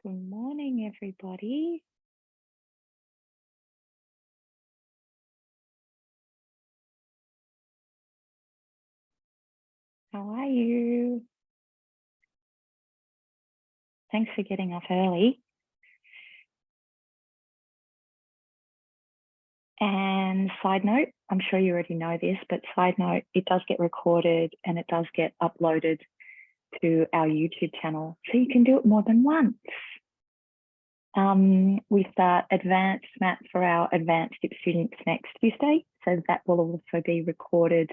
Good morning, everybody. How are you? Thanks for getting up early. And side note, I'm sure you already know this, but side note, it does get recorded and it does get uploaded to our YouTube channel. So you can do it more than once. We start advanced math for our advanced dip students next Tuesday. So that will also be recorded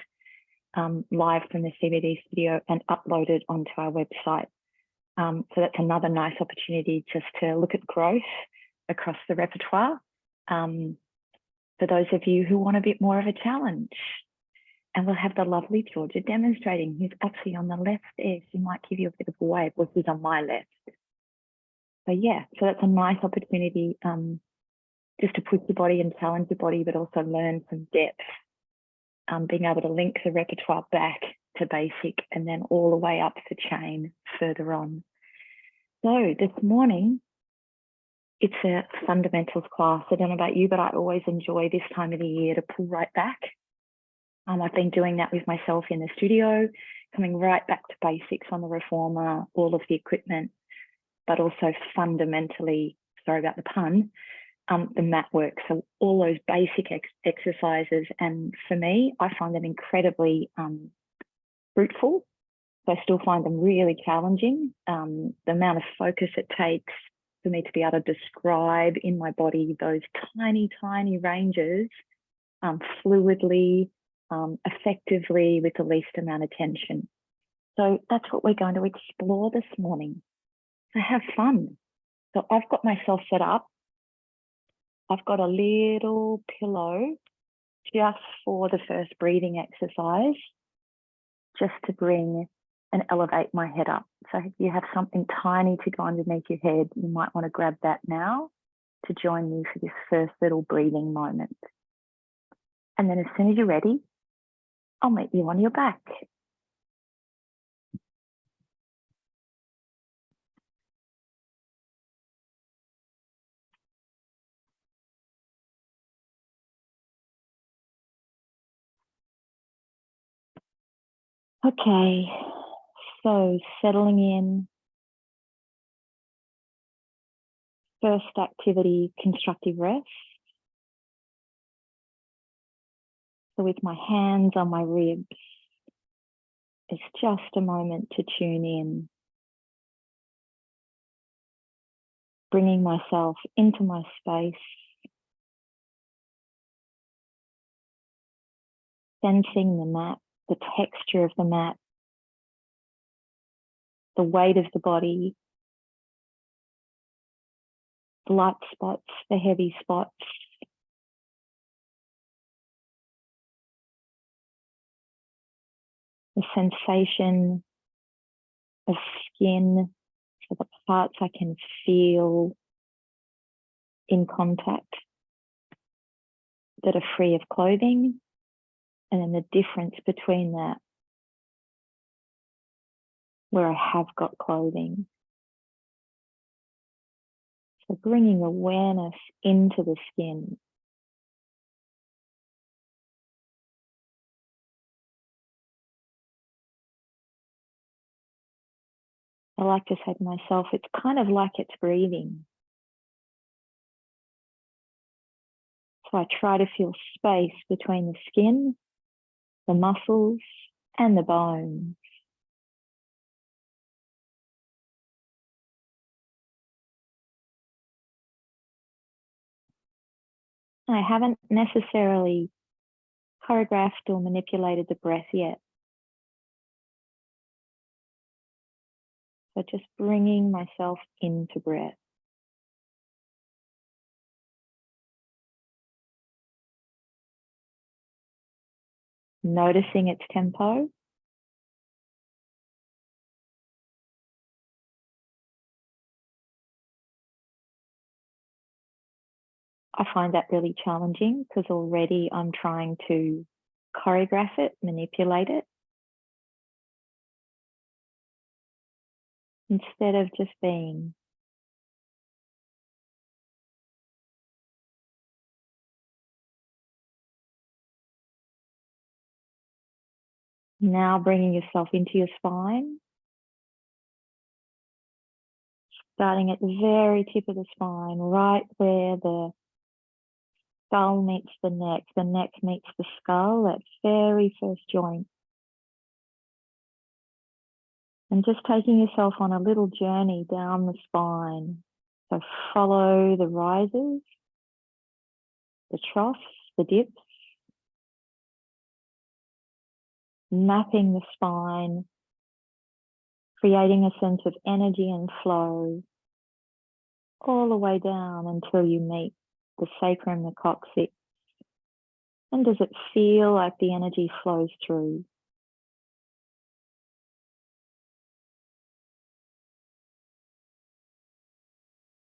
live from the CBD studio and uploaded onto our website. So that's another nice opportunity just to look at growth across the repertoire for those of you who want a bit more of a challenge. And we'll have the lovely Georgia demonstrating, who's actually on the left there. She might give you a bit of a wave, or she's on my left. So yeah, so that's a nice opportunity just to push your body and challenge your body, but also learn some depth, being able to link the repertoire back to basic and then all the way up the chain further on. So this morning, it's a fundamentals class. I don't know about you, but I always enjoy this time of the year to pull right back. I've been doing that with myself in the studio, coming right back to basics on the reformer, all of the equipment, but also fundamentally, sorry about the pun, the mat work. So all those basic exercises. And for me, I find them incredibly fruitful. So I still find them really challenging. The amount of focus it takes for me to be able to describe in my body those tiny, tiny ranges fluidly, effectively, with the least amount of tension. So that's what we're going to explore this morning. So have fun. So I've got myself set up. I've got a little pillow just for the first breathing exercise, just to bring and elevate my head up. So if you have something tiny to go underneath your head, you might want to grab that now to join me for this first little breathing moment. And then as soon as you're ready, I'll meet you on your back. Okay, so settling in. First activity, constructive rest. So with my hands on my ribs, it's just a moment to tune in, bringing myself into my space, sensing the mat, the texture of the mat, the weight of the body, the light spots, the heavy spots. The sensation of skin, so the parts I can feel in contact that are free of clothing, and then the difference between that where I have got clothing. So bringing awareness into the skin. I like to say to myself, it's kind of like it's breathing. So I try to feel space between the skin, the muscles, and the bones. I haven't necessarily choreographed or manipulated the breath yet. But just bringing myself into breath. Noticing its tempo. I find that really challenging because already I'm trying to choreograph it, manipulate it, instead of just being Now bringing yourself into your spine, starting at the very tip of the spine, right where the skull meets the neck meets the skull, that very first joint. And just taking yourself on a little journey down the spine. So follow the rises, the troughs, the dips, mapping the spine, creating a sense of energy and flow all the way down until you meet the sacrum, the coccyx. And does it feel like the energy flows through?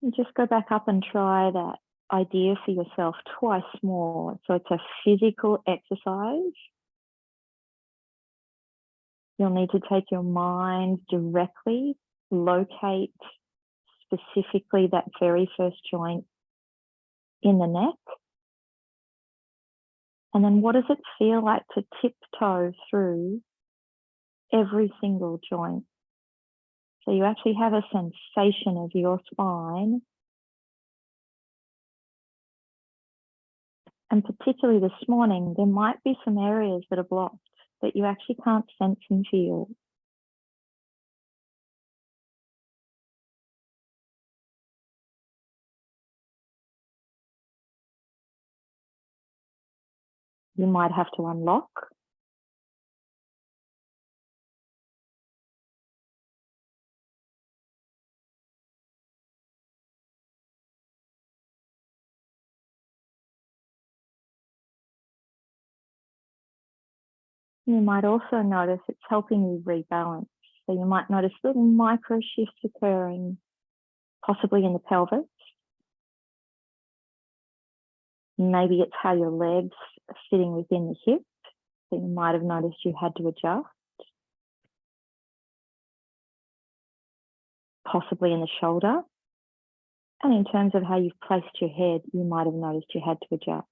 And just go back up and try that idea for yourself twice more. So it's a physical exercise. You'll need to take your mind directly, locate specifically that very first joint in the neck. And then what does it feel like to tiptoe through every single joint? So you actually have a sensation of your spine. And particularly this morning, there might be some areas that are blocked that you actually can't sense and feel. You might have to unlock. You might also notice it's helping you rebalance. So you might notice little micro shifts occurring, possibly in the pelvis. Maybe it's how your legs are sitting within the hip. So you might have noticed you had to adjust. Possibly in the shoulder. And in terms of how you've placed your head, you might have noticed you had to adjust.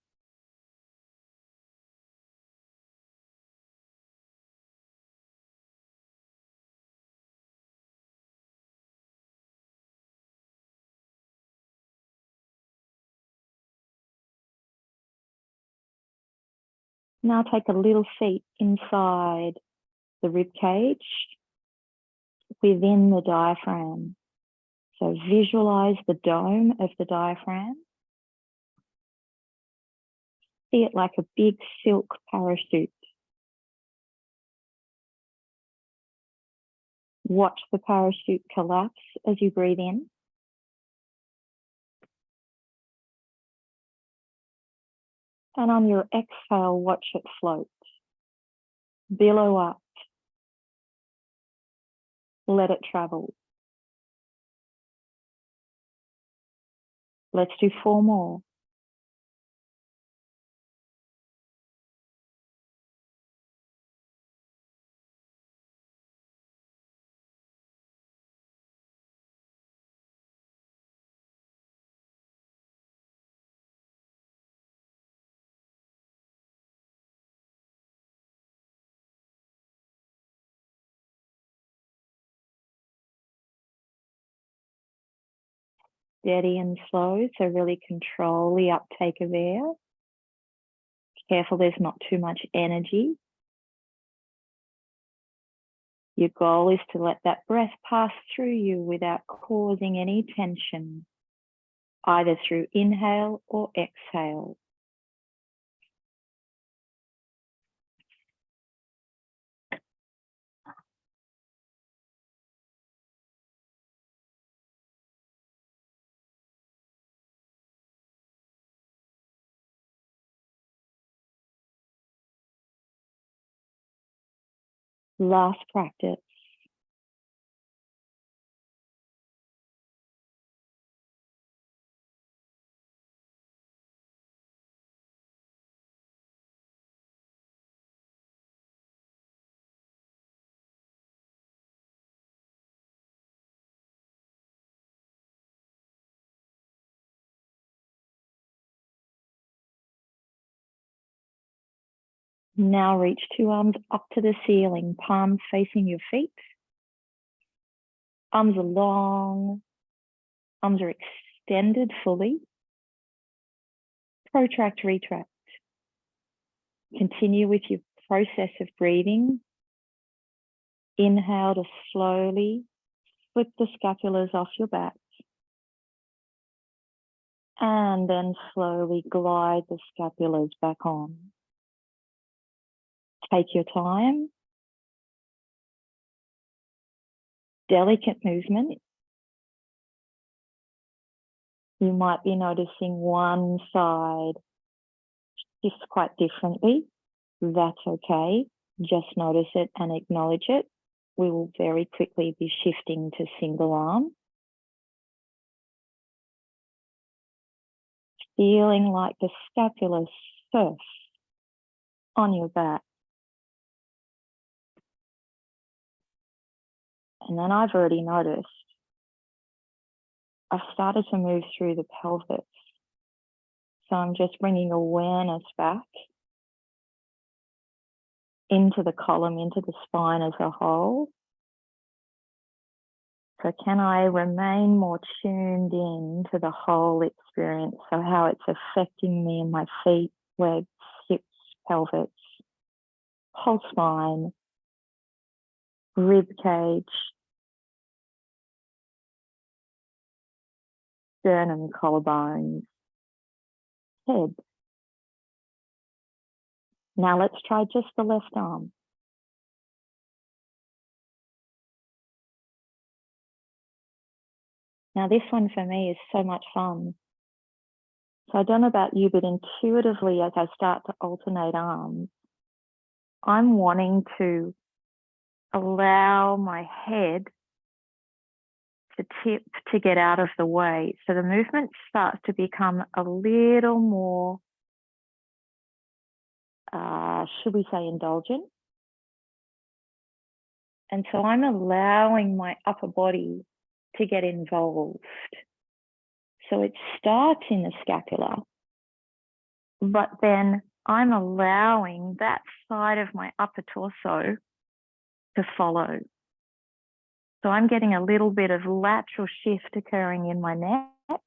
Now take a little seat inside the rib cage within the diaphragm. So visualize the dome of the diaphragm. See it like a big silk parachute. Watch the parachute collapse as you breathe in. And on your exhale, watch it float. Billow up. Let it travel. Let's do 4 more. Steady and slow, so really control the uptake of air. Careful there's not too much energy. Your goal is to let that breath pass through you without causing any tension, either through inhale or exhale. Last practice. Now reach two arms up to the ceiling, palms facing your feet. Arms are long, arms are extended fully. Protract, retract. Continue with your process of breathing. Inhale to slowly flip the scapulars off your back. And then slowly glide the scapulars back on. Take your time. Delicate movement. You might be noticing one side shifts quite differently. That's okay. Just notice it and acknowledge it. We will very quickly be shifting to single arm. Feeling like the scapula surf on your back. And then I've already noticed I've started to move through the pelvis. So I'm just bringing awareness back into the column, into the spine as a whole. So can I remain more tuned in to the whole experience? So how it's affecting me in my feet, legs, hips, pelvis, whole spine, rib cage, sternum, collarbones, head. Now let's try just the left arm. Now this one for me is so much fun. So I don't know about you, but intuitively as I start to alternate arms, I'm wanting to allow my head to tip to get out of the way. So the movement starts to become a little more, should we say, indulgent. And so I'm allowing my upper body to get involved. So it starts in the scapula, but then I'm allowing that side of my upper torso to follow. So I'm getting a little bit of lateral shift occurring in my neck.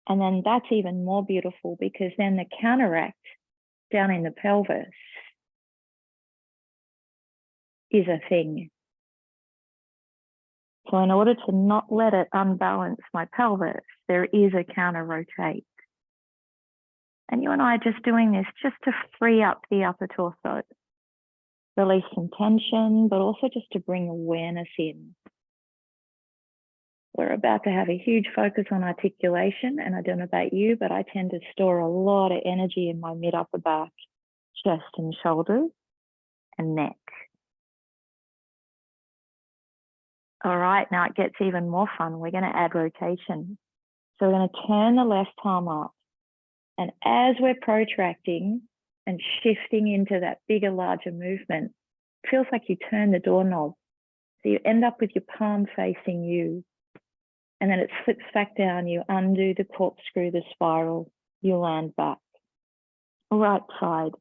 And then that's even more beautiful because then the counteract down in the pelvis is a thing. So in order to not let it unbalance my pelvis, there is a counter rotate. And you and I are just doing this just to free up the upper torso, release some tension, but also just to bring awareness in. We're about to have a huge focus on articulation, and I don't know about you, but I tend to store a lot of energy in my mid-upper back, chest and shoulders, and neck. All right, now it gets even more fun. We're going to add rotation. So we're going to turn the left palm up. And as we're protracting and shifting into that bigger, larger movement, it feels like you turn the doorknob. So you end up with your palm facing you. And then it slips back down. You undo the corkscrew, the spiral. You land back. Right side.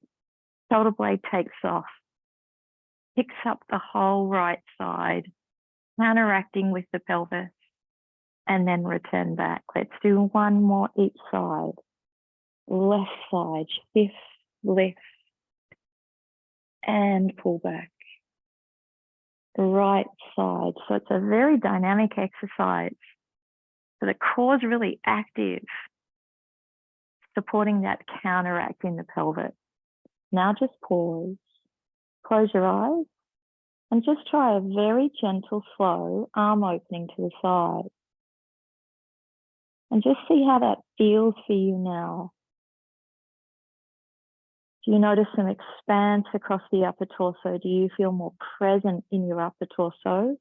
Shoulder blade takes off. Picks up the whole right side, counteracting with the pelvis. And then return back. Let's do one more each side. Left side, shift, lift, and pull back. The right side. So it's a very dynamic exercise. So the core is really active, supporting that counteract in the pelvis. Now just pause, close your eyes, and just try a very gentle, slow arm opening to the side. And just see how that feels for you now. Do you notice some expanse across the upper torso? Do you feel more present in your upper torso?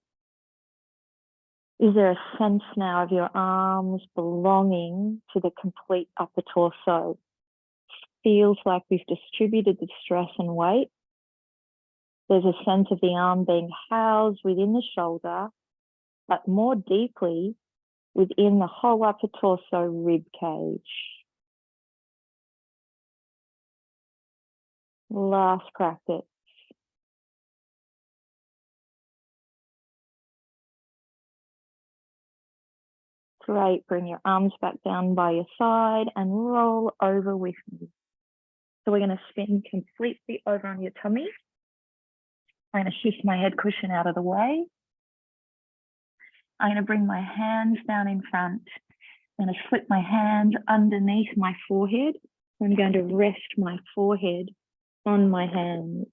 Is there a sense now of your arms belonging to the complete upper torso? Feels like we've distributed the stress and weight. There's a sense of the arm being housed within the shoulder, but more deeply within the whole upper torso rib cage. Last practice. Great, bring your arms back down by your side and roll over with me. So we're going to spin completely over on your tummy. I'm going to shift my head cushion out of the way. I'm going to bring my hands down in front. I'm going to slip my hands underneath my forehead. I'm going to rest my forehead on my hands.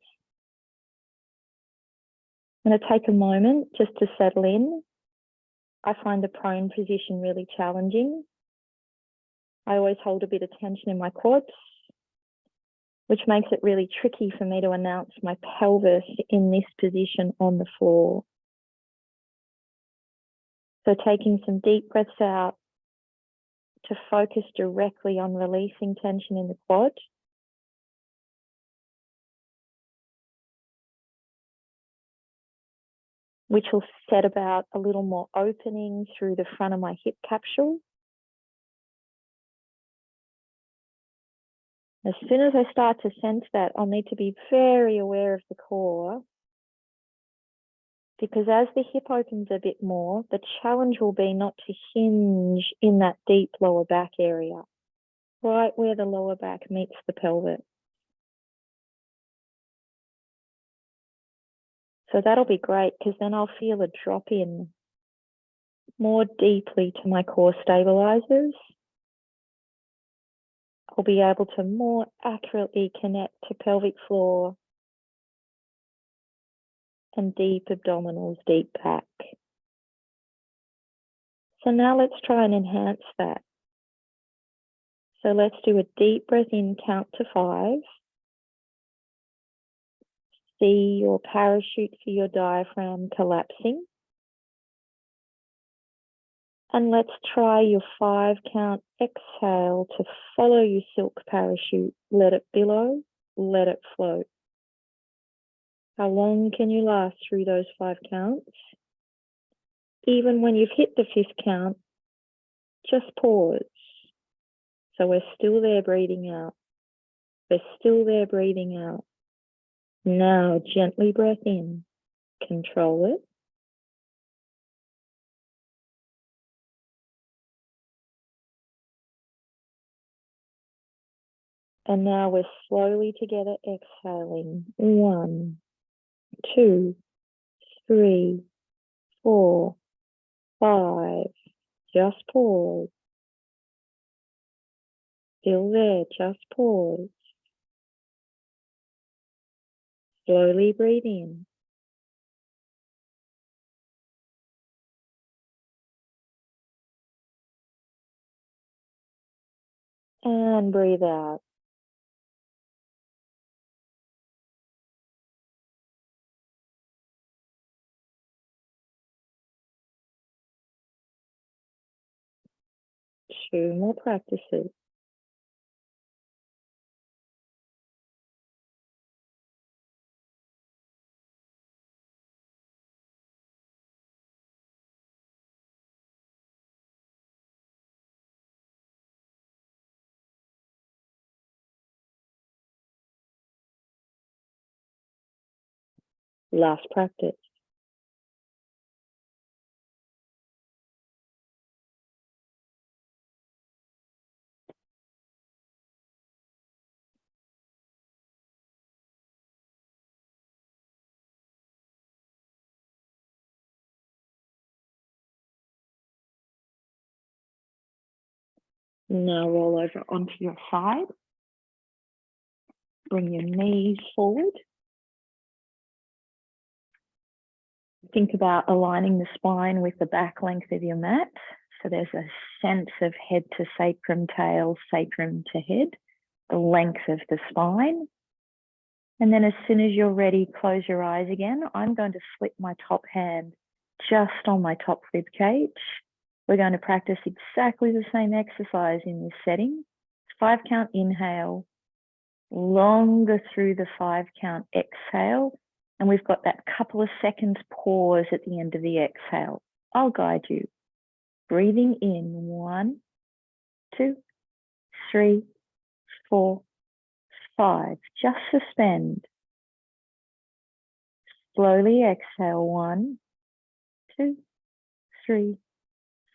I'm going to take a moment just to settle in. I find the prone position really challenging. I always hold a bit of tension in my quads, which makes it really tricky for me to announce my pelvis in this position on the floor. So taking some deep breaths out to focus directly on releasing tension in the quad. Which will set about a little more opening through the front of my hip capsule. As soon as I start to sense that, I'll need to be very aware of the core, because as the hip opens a bit more, the challenge will be not to hinge in that deep lower back area, right where the lower back meets the pelvis. So that'll be great, because then I'll feel a drop in more deeply to my core stabilizers. I'll be able to more accurately connect to pelvic floor and deep abdominals, deep back. So now let's try and enhance that. So let's do a deep breath in, count to 5. See your parachute for your diaphragm collapsing. And let's try your 5 count exhale to follow your silk parachute. Let it billow, let it float. How long can you last through those 5 counts? Even when you've hit the 5th count, just pause. So we're still there breathing out. We're still there breathing out. Now gently breath in. Control it. And now we're slowly together exhaling. 1, 2, 3, 4, 5. Just pause. Still there, just pause. Slowly breathe in. And breathe out. Two more practices. Last practice. Now roll over onto your side. Bring your knees forward. Think about aligning the spine with the back length of your mat. So there's a sense of head to sacrum, tail, sacrum to head, the length of the spine. And then as soon as you're ready, close your eyes again. I'm going to slip my top hand just on my top rib cage. We're going to practice exactly the same exercise in this setting. 5 count inhale, longer through the 5 count exhale. And we've got that couple of seconds pause at the end of the exhale. I'll guide you. Breathing in, 1, 2, 3, 4, 5. Just suspend. Slowly exhale. 1, 2, 3,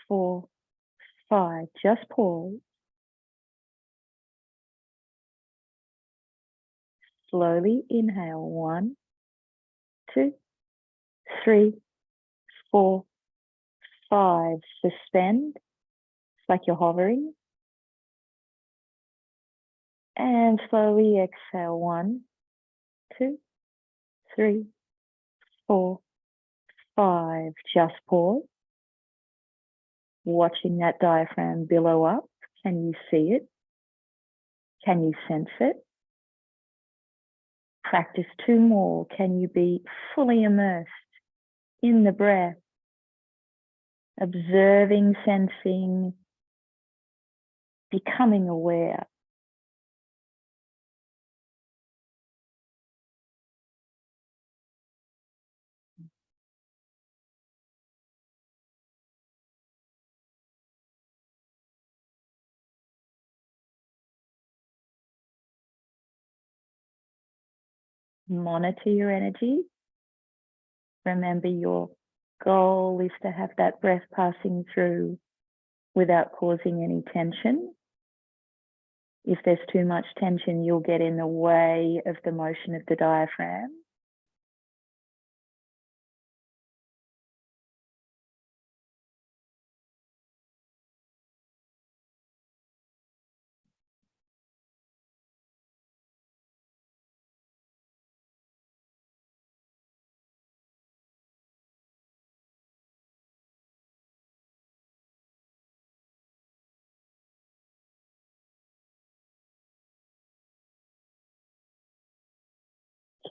4, 5. Just pause. Slowly inhale. 1, 2, 3, 4, 5. Suspend. It's like you're hovering. And slowly exhale. 1, 2, 3, 4, 5. Just pause. Watching that diaphragm billow up. Can you see it? Can you sense it? Practice 2 more. Can you be fully immersed in the breath? Observing, sensing, becoming aware. Monitor your energy. Remember, your goal is to have that breath passing through without causing any tension. If there's too much tension, you'll get in the way of the motion of the diaphragm.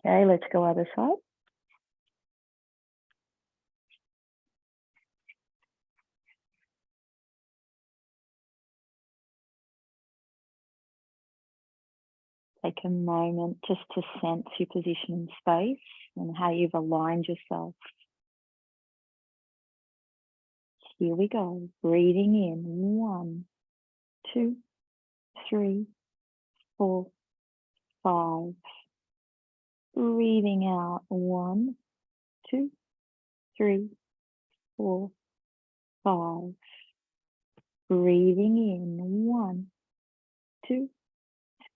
Okay, let's go other side. Take a moment just to sense your position in space and how you've aligned yourself. Here we go. Breathing in. 1, 2, 3, 4, 5. Breathing out. 1, 2, 3, 4, 5. Breathing in. 1, 2,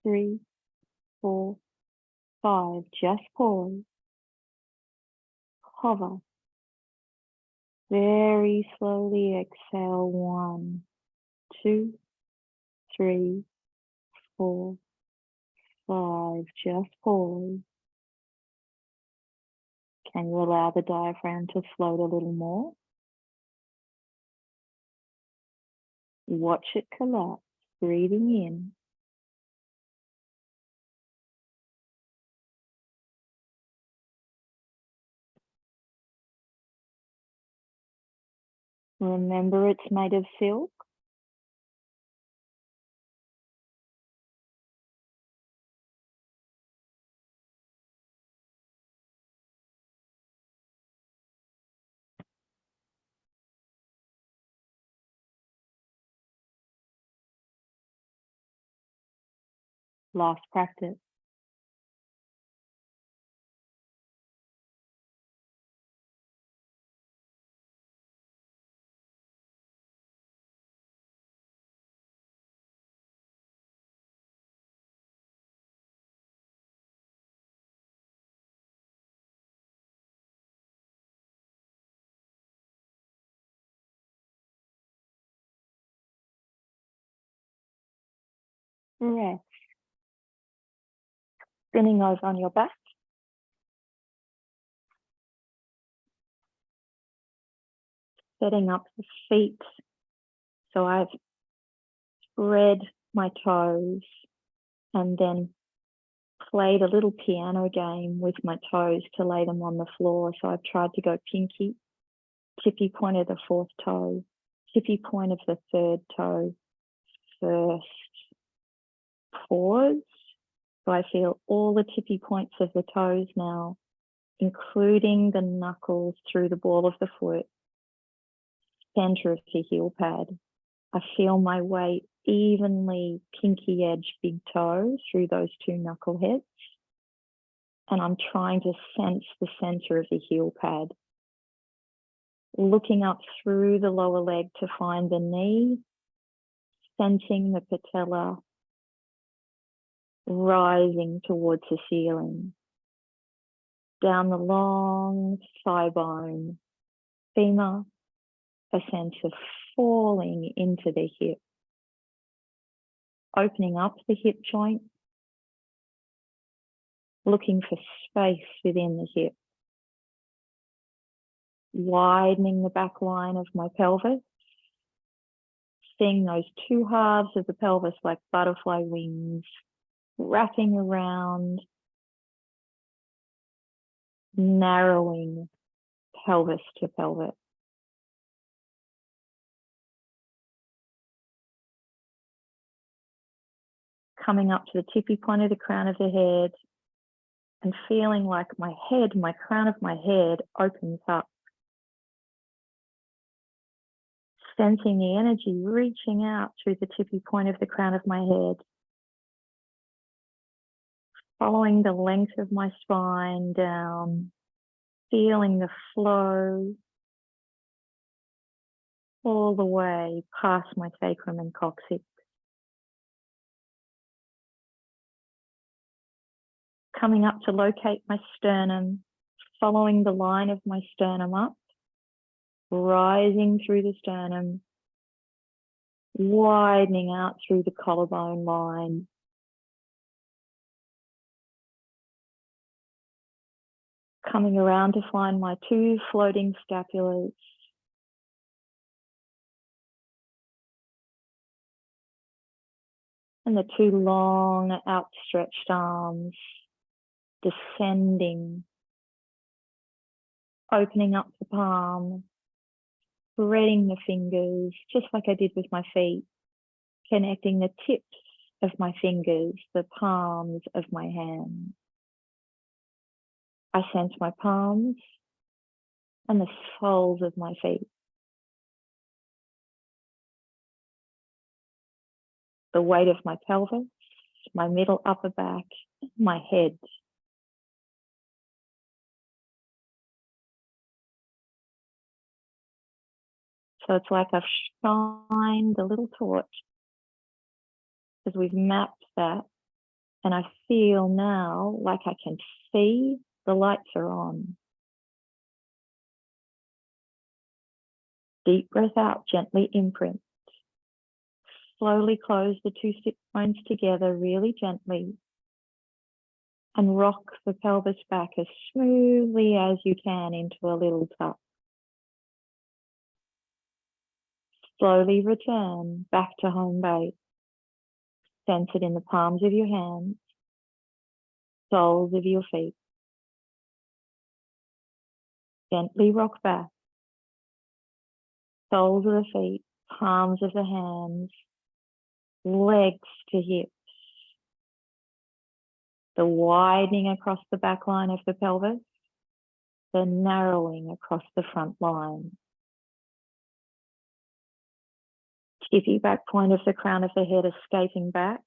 3, 4, 5. Just pause. Hover. Very slowly exhale. 1, 2, 3, 4, 5. Just pause. Can you allow the diaphragm to float a little more? Watch it collapse. Breathing in. Remember, it's made of silk. Last practice. Rest. Spinning over on your back. Setting up the feet. So I've spread my toes and then played a little piano game with my toes to lay them on the floor. So I've tried to go pinky, tippy point of the 4th toe, tippy point of the 3rd toe, first. Pause. So I feel all the tippy points of the toes now, including the knuckles through the ball of the foot, center of the heel pad. I feel my weight evenly pinky edge big toe through those two knuckleheads. And I'm trying to sense the center of the heel pad. Looking up through the lower leg to find the knee, sensing the patella rising towards the ceiling. Down the long thigh bone, femur, a sense of falling into the hip. Opening up the hip joint, looking for space within the hip. Widening the back line of my pelvis, seeing those two halves of the pelvis like butterfly wings, wrapping around, narrowing pelvis to pelvis. Coming up to the tippy point of the crown of the head and feeling like my head, my crown of my head opens up. Sensing the energy reaching out through the tippy point of the crown of my head. Following the length of my spine down, feeling the flow all the way past my sacrum and coccyx. Coming up to locate my sternum, following the line of my sternum up, rising through the sternum, widening out through the collarbone line. Coming around to find my two floating scapulas. And the two long outstretched arms descending, opening up the palm, spreading the fingers, just like I did with my feet, connecting the tips of my fingers, the palms of my hands. I sense my palms and the soles of my feet. The weight of my pelvis, my middle upper back, my head. So it's like I've shined a little torch as we've mapped that. And I feel now like I can see the lights are on. Deep breath out, gently imprint. Slowly close the two sit bones together really gently and rock the pelvis back as smoothly as you can into a little tuck. Slowly return back to home base. Sense it in the palms of your hands, soles of your feet. Gently rock back. Soles of the feet, palms of the hands, legs to hips. The widening across the back line of the pelvis, the narrowing across the front line. Tippy back point of the crown of the head escaping back.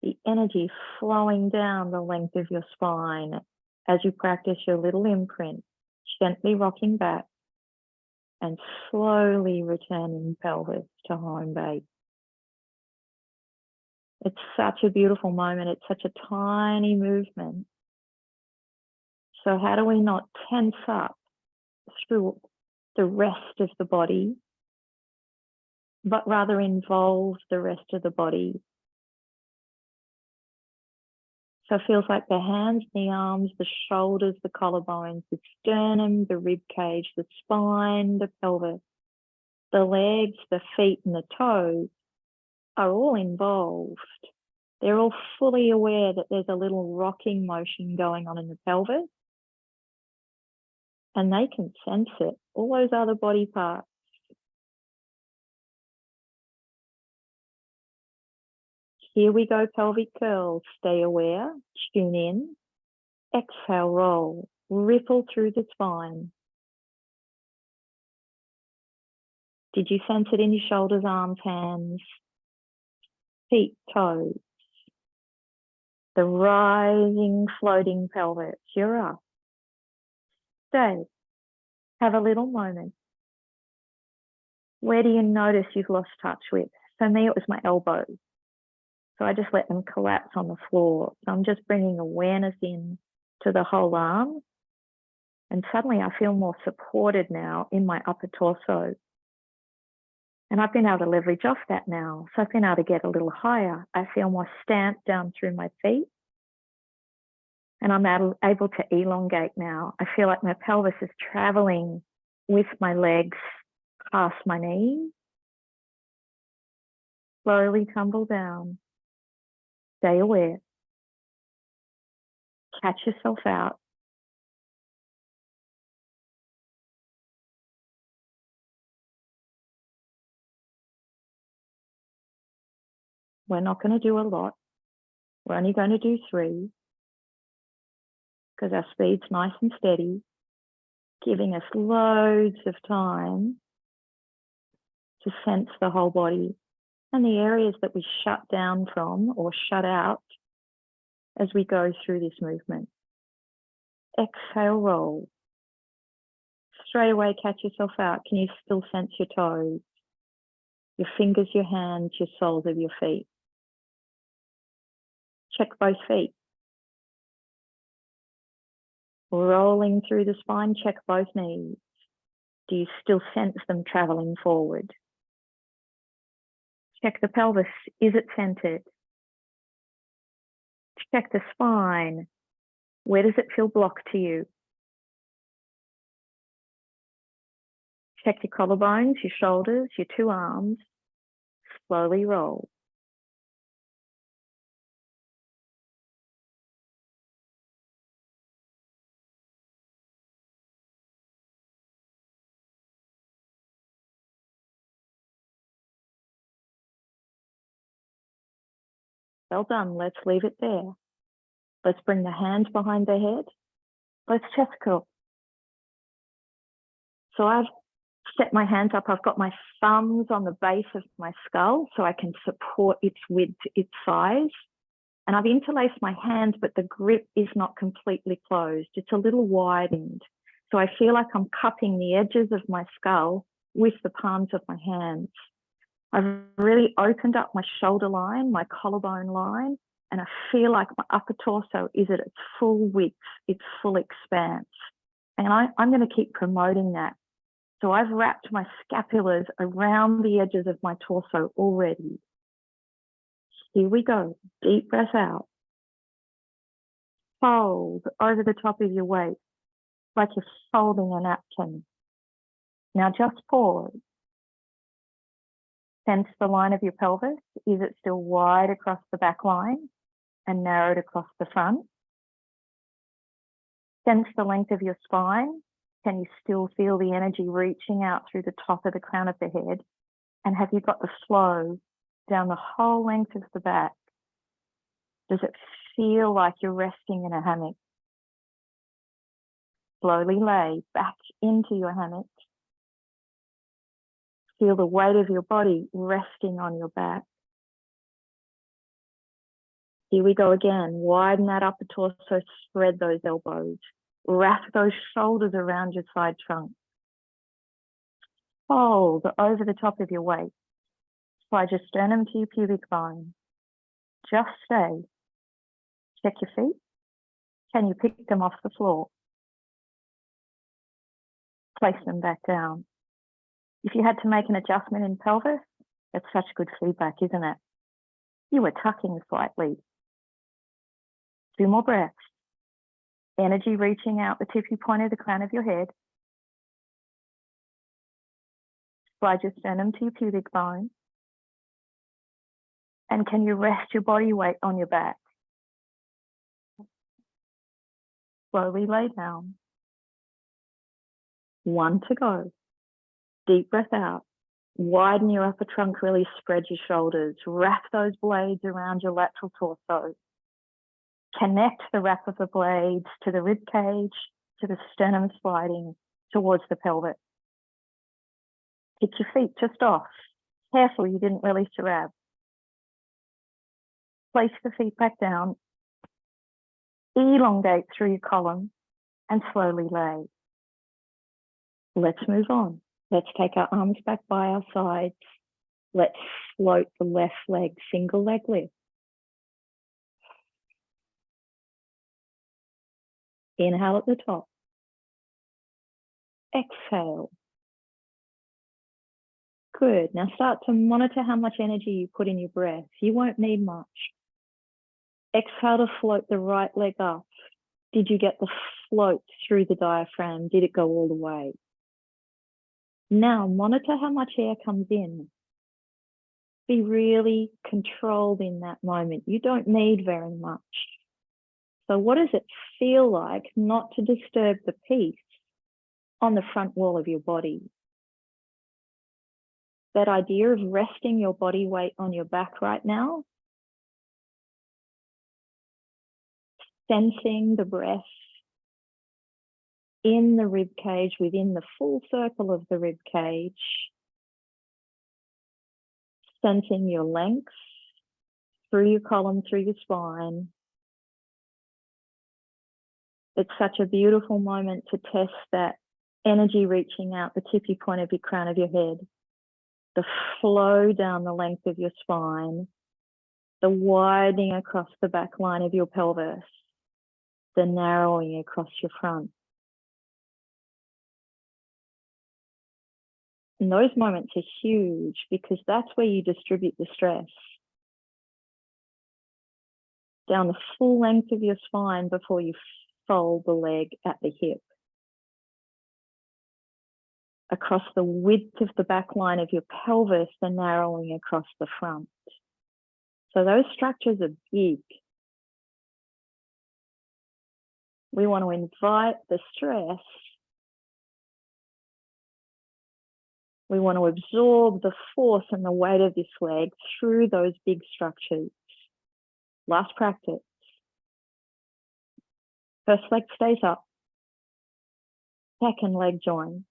The energy flowing down the length of your spine as you practice your little imprint, gently rocking back and slowly returning pelvis to home base. It's such a beautiful moment. It's such a tiny movement. So how do we not tense up through the rest of the body, but rather involve the rest of the body? So it feels like the hands, the arms, the shoulders, the collarbones, the sternum, the rib cage, the spine, the pelvis, the legs, the feet, and the toes are all involved. They're all fully aware that there's a little rocking motion going on in the pelvis, and they can sense it, all those other body parts. Here we go, pelvic curls. Stay aware, tune in, exhale, roll, ripple through the spine. Did you sense it in your shoulders, arms, hands? feet, toes, the rising, floating pelvis. You're up. Stay. Have a little moment. Where do you notice you've lost touch with? For me, it was my elbows. So I just let them collapse on the floor. So I'm just bringing awareness in to the whole arm. And suddenly I feel more supported now in my upper torso. And I've been able to leverage off that now. So I've been able to get a little higher. I feel more stamped down through my feet. And I'm able to elongate now. I feel like my pelvis is traveling with my legs past my knees. Slowly tumble down. Stay aware. Catch yourself out. We're not going to do a lot. We're only going to do 3 because our speed's nice and steady, giving us loads of time to sense the whole body and the areas that we shut down from or shut out as we go through this movement. Exhale, roll. Straight away, catch yourself out. Can you still sense your toes, your fingers, your hands, your soles of your feet? Check both feet. Rolling through the spine, check both knees. Do you still sense them traveling forward? Check the pelvis. Is it centered? Check the spine. Where does it feel blocked to you? Check your collarbones, your shoulders, your 2 arms. Slowly roll. Well done. Let's leave it there. Let's bring the hands behind the head. Let's chest curl. So I've set my hands up. I've got my thumbs on the base of my skull so I can support its width, its size. And I've interlaced my hands, but the grip is not completely closed. It's a little widened. So I feel like I'm cupping the edges of my skull with the palms of my hands. I've really opened up my shoulder line, my collarbone line, and I feel like my upper torso is at its full width, its full expanse. And I'm going to keep promoting that. So I've wrapped my scapulars around the edges of my torso already. Here we go. Deep breath out. Fold over the top of your weight, like you're folding a napkin. Now just pause. Sense the line of your pelvis. Is it still wide across the back line and narrowed across the front? Sense the length of your spine. Can you still feel the energy reaching out through the top of the crown of the head? And have you got the flow down the whole length of the back? Does it feel like you're resting in a hammock? Slowly lay back into your hammock. Feel the weight of your body resting on your back. Here we go again. Widen that upper torso, spread those elbows. Wrap those shoulders around your side trunk. Fold over the top of your weight. Slide your sternum to your pubic bone. Just stay. Check your feet. Can you pick them off the floor? Place them back down. If you had to make an adjustment in pelvis, that's such good feedback, isn't it? You were tucking slightly. 2 more breaths. Energy reaching out the tippy point of the crown of your head. Slide your sternum to your pubic bone. And can you rest your body weight on your back? Slowly lay down. 1 to go. Deep breath out. Widen your upper trunk, really spread your shoulders. Wrap those blades around your lateral torso. Connect the wrap of the blades to the rib cage, to the sternum sliding towards the pelvis. Kick your feet just off. Careful you didn't release your abs. Place the feet back down, elongate through your column and slowly lay. Let's move on. Let's take our arms back by our sides. Let's float the left leg, single leg lift. Inhale at the top. Exhale. Good. Now start to monitor how much energy you put in your breath. You won't need much. Exhale to float the right leg up. Did you get the float through the diaphragm? Did it go all the way? Now monitor how much air comes in. Be really controlled in that moment. You don't need very much. So what does it feel like not to disturb the peace on the front wall of your body? That idea of resting your body weight on your back right now, sensing the breath in the rib cage, within the full circle of the rib cage, sensing your length through your column, through your spine. It's such a beautiful moment to test that energy reaching out the tippy point of your crown of your head, the flow down the length of your spine, the widening across the back line of your pelvis, the narrowing across your front. And those moments are huge because that's where you distribute the stress. Down the full length of your spine before you fold the leg at the hip. Across the width of the back line of your pelvis, the narrowing across the front. So those structures are big. We want to invite the stress. We want to absorb the force and the weight of this leg through those big structures. Last practice. First leg stays up. Second leg joins.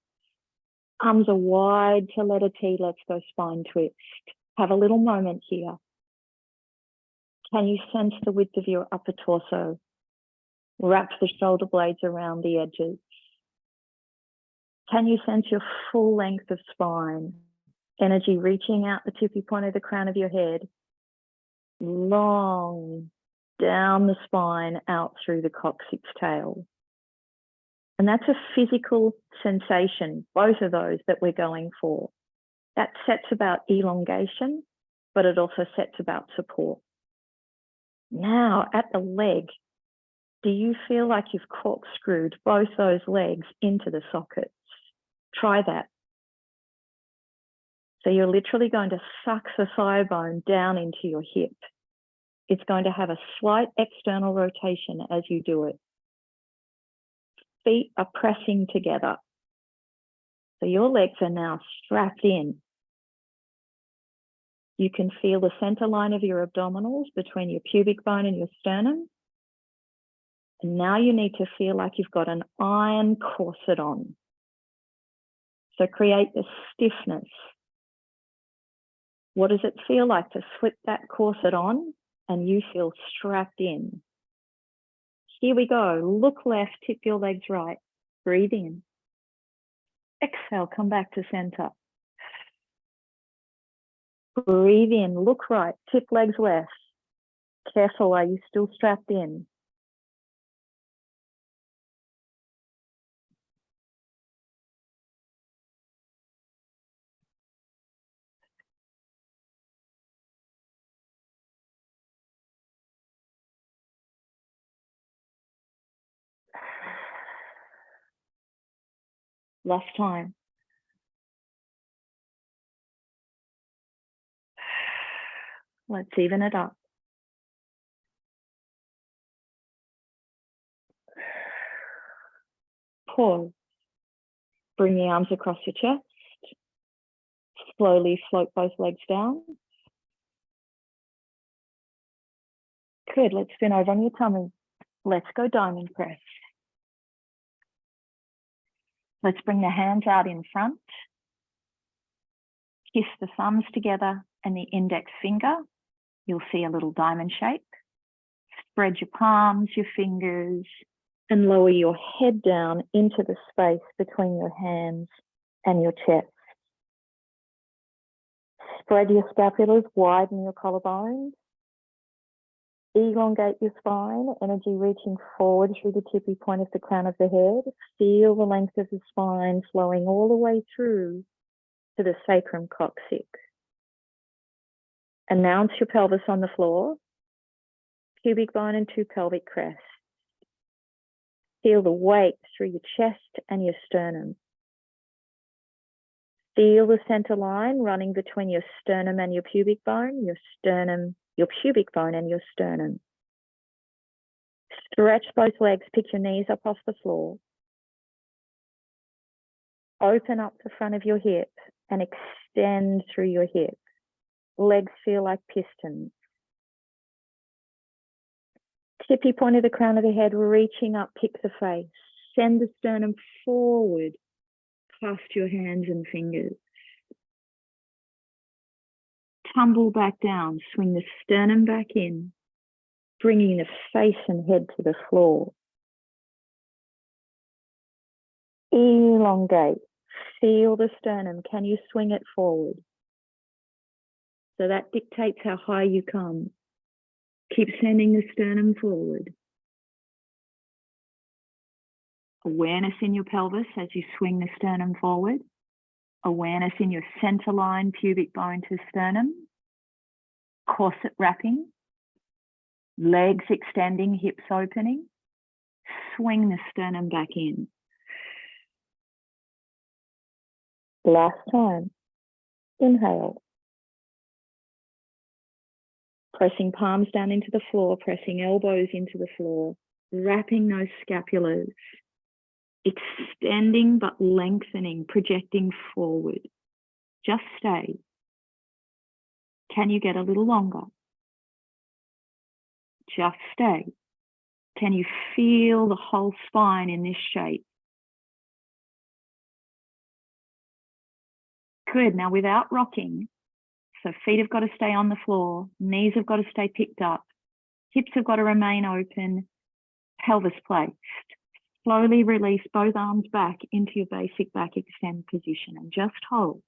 Arms are wide to letter T. Let's go spine twist. Have a little moment here. Can you sense the width of your upper torso? Wrap the shoulder blades around the edges. Can you sense your full length of spine? Energy reaching out the tippy point of the crown of your head. Long down the spine, out through the coccyx tail. And that's a physical sensation, both of those that we're going for. That sets about elongation, but it also sets about support. Now at the leg, do you feel like you've corkscrewed both those legs into the sockets? Try that. So you're literally going to suck the thigh bone down into your hip. It's going to have a slight external rotation as you do it. Feet are pressing together. So your legs are now strapped in. You can feel the center line of your abdominals between your pubic bone and your sternum. And now you need to feel like you've got an iron corset on. So create the stiffness. What does it feel like to slip that corset on and you feel strapped in? Here we go. Look left, tip your legs right. Breathe in. Exhale, come back to center. Breathe in, look right, tip legs left. Careful, are you still strapped in? Last time. Let's even it up. Pause. Bring the arms across your chest. Slowly float both legs down. Good, let's spin over on your tummy. Let's go diamond press. Let's bring the hands out in front. Kiss the thumbs together and the index finger. You'll see a little diamond shape. Spread your palms, your fingers, and lower your head down into the space between your hands and your chest. Spread your scapulas, widen your collarbones. Elongate your spine, energy reaching forward through the tippy point of the crown of the head. Feel the length of the spine flowing all the way through to the sacrum coccyx. Announce your pelvis on the floor, pubic bone and 2 pelvic crests. Feel the weight through your chest and your sternum. Feel the center line running between your sternum and your pubic bone, your pubic bone and your sternum. Stretch both legs, pick your knees up off the floor. Open up the front of your hip and extend through your hip. Legs feel like pistons. Tippy point of the crown of the head, reaching up, pick the face. Send the sternum forward, past your hands and fingers. Tumble back down, swing the sternum back in, bringing the face and head to the floor. Elongate, feel the sternum. Can you swing it forward? So that dictates how high you come. Keep sending the sternum forward. Awareness in your pelvis as you swing the sternum forward. Awareness in your center line, pubic bone to sternum. Corset wrapping. Legs extending, hips opening. Swing the sternum back in. Last time. Inhale. Pressing palms down into the floor, pressing elbows into the floor, wrapping those scapulas, extending but lengthening, projecting forward. Just stay. Can you get a little longer? Just stay. Can you feel the whole spine in this shape? Good. Now without rocking, so feet have got to stay on the floor, knees have got to stay picked up, hips have got to remain open, pelvis placed. Slowly release both arms back into your basic back extend position and just hold.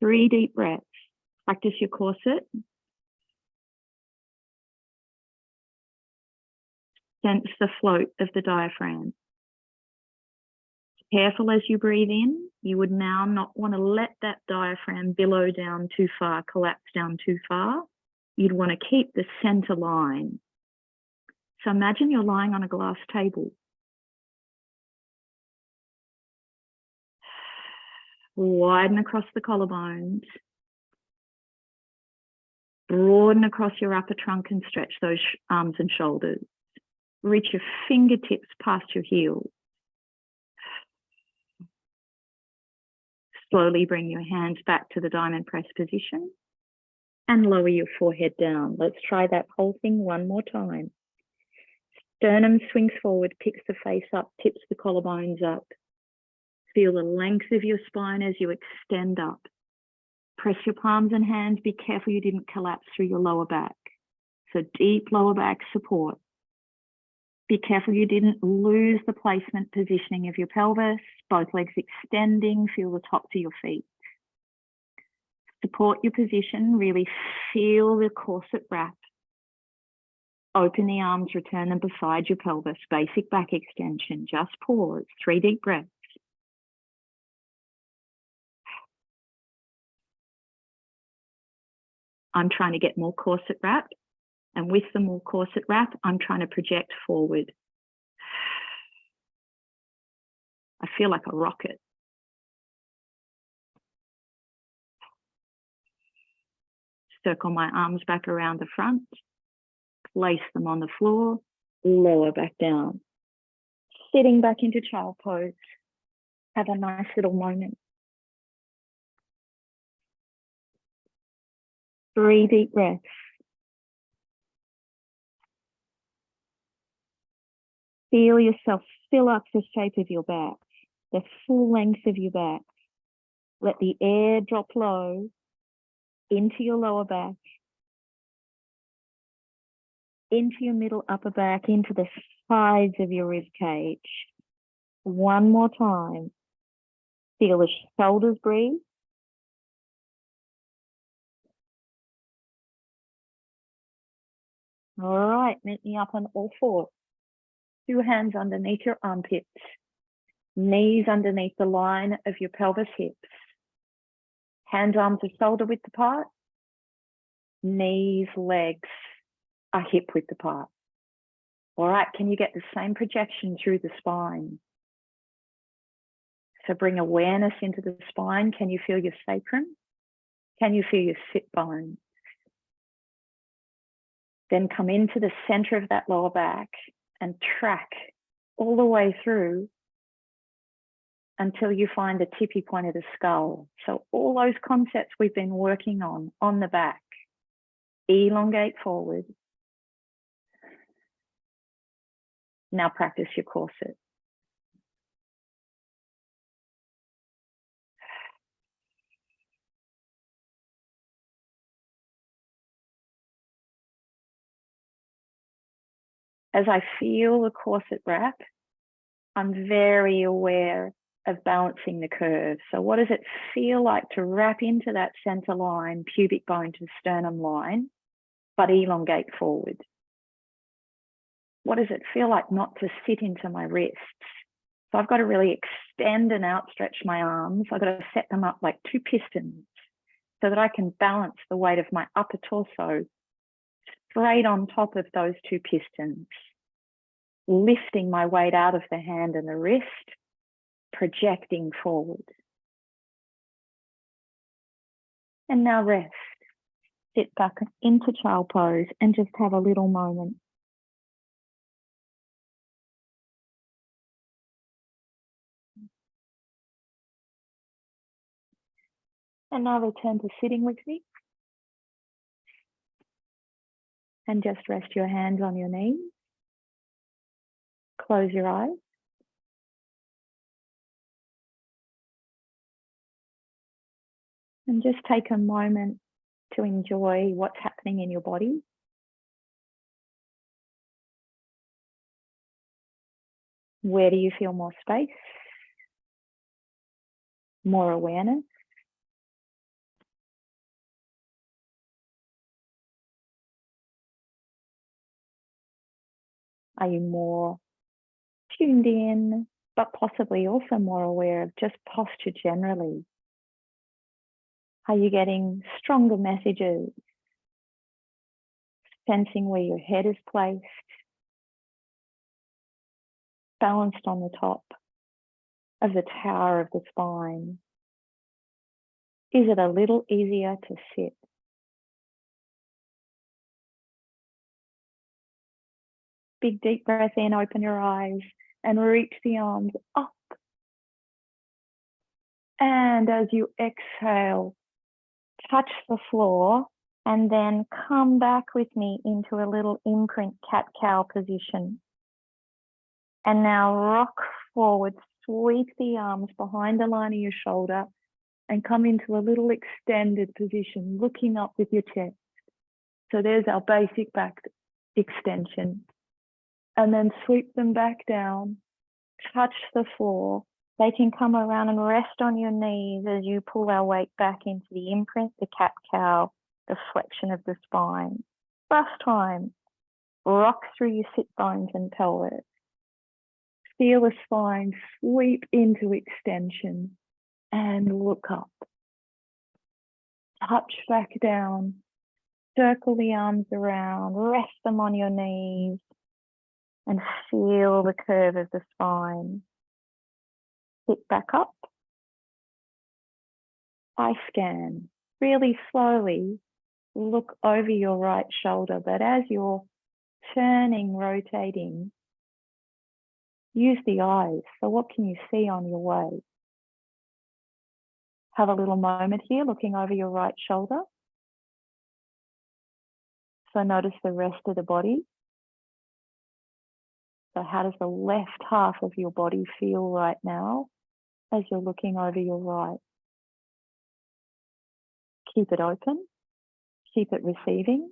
3 deep breaths. Practice your corset. Sense the float of the diaphragm. Careful as you breathe in, you would now not want to let that diaphragm billow down too far, collapse down too far. You'd want to keep the center line. So imagine you're lying on a glass table. Widen across the collarbones. Broaden across your upper trunk and stretch those arms and shoulders. Reach your fingertips past your heels. Slowly bring your hands back to the diamond press position and lower your forehead down. Let's try that whole thing one more time. Sternum swings forward, picks the face up, tips the collarbones up. Feel the length of your spine as you extend up. Press your palms and hands. Be careful you didn't collapse through your lower back. So deep lower back support. Be careful you didn't lose the placement positioning of your pelvis. Both legs extending. Feel the tops of your feet. Support your position. Really feel the corset wrap. Open the arms, return them beside your pelvis. Basic back extension. Just pause. 3 deep breaths. I'm trying to get more corset wrap. And with the more corset wrap, I'm trying to project forward. I feel like a rocket. Circle my arms back around the front. Place them on the floor. Lower back down. Sitting back into child pose. Have a nice little moment. 3 deep breaths. Feel yourself fill up the shape of your back, the full length of your back. Let the air drop low into your lower back into your middle upper back, into the sides of your rib cage. One more time. Feel the shoulders breathe. All right, meet me up on all fours. 2 hands underneath your armpits. Knees underneath the line of your pelvis hips. Hands, arms are shoulder width apart. Knees, legs are hip width apart. All right, can you get the same projection through the spine? So bring awareness into the spine. Can you feel your sacrum? Can you feel your sit bone? Then come into the center of that lower back and track all the way through until you find the tippy point of the skull. So all those concepts we've been working on the back. Elongate forward. Now practice your corset. As I feel the corset wrap, I'm very aware of balancing the curve. So what does it feel like to wrap into that center line, pubic bone to sternum line, but elongate forward? What does it feel like not to sit into my wrists? So I've got to really extend and outstretch my arms. I've got to set them up like 2 pistons so that I can balance the weight of my upper torso straight on top of those 2 pistons, lifting my weight out of the hand and the wrist, projecting forward. And now rest. Sit back into child pose and just have a little moment. And now return to sitting with me. And just rest your hands on your knees. Close your eyes. And just take a moment to enjoy what's happening in your body. Where do you feel more space? More awareness? Are you more tuned in, but possibly also more aware of just posture generally? Are you getting stronger messages? Sensing where your head is placed, balanced on the top of the tower of the spine? Is it a little easier to sit? Big deep breath in, open your eyes and reach the arms up. And as you exhale, touch the floor and then come back with me into a little imprint cat-cow position. And now rock forward, sweep the arms behind the line of your shoulder and come into a little extended position, looking up with your chest. So there's our basic back extension. And then sweep them back down, touch the floor. They can come around and rest on your knees as you pull our weight back into the imprint, the cat-cow, the flexion of the spine. Last time, rock through your sit bones and pelvis. Feel the spine sweep into extension and look up. Touch back down, circle the arms around, rest them on your knees, and feel the curve of the spine. Sit back up. Eye scan. Really slowly look over your right shoulder, but as you're turning, rotating, use the eyes. So what can you see on your way? Have a little moment here looking over your right shoulder. So notice the rest of the body. So how does the left half of your body feel right now as you're looking over your right? Keep it open. Keep it receiving.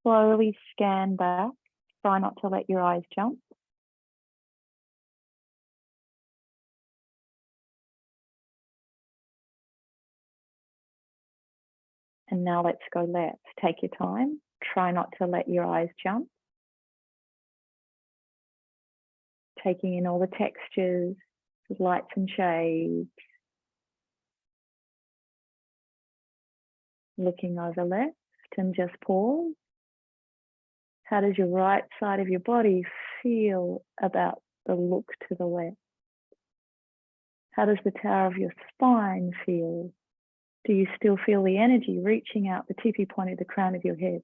Slowly scan back. Try not to let your eyes jump. And now let's go left. Take your time. Try not to let your eyes jump. Taking in all the textures, lights and shades. Looking over left and just pause. How does your right side of your body feel about the look to the left? How does the tower of your spine feel? Do you still feel the energy reaching out the tippy point of the crown of your head?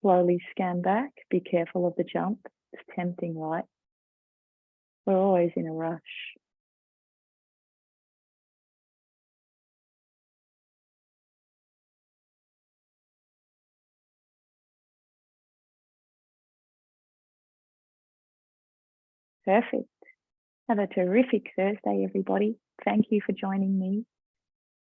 Slowly scan back. Be careful of the jump. It's tempting, right? We're always in a rush. Perfect. Have a terrific Thursday, everybody. Thank you for joining me.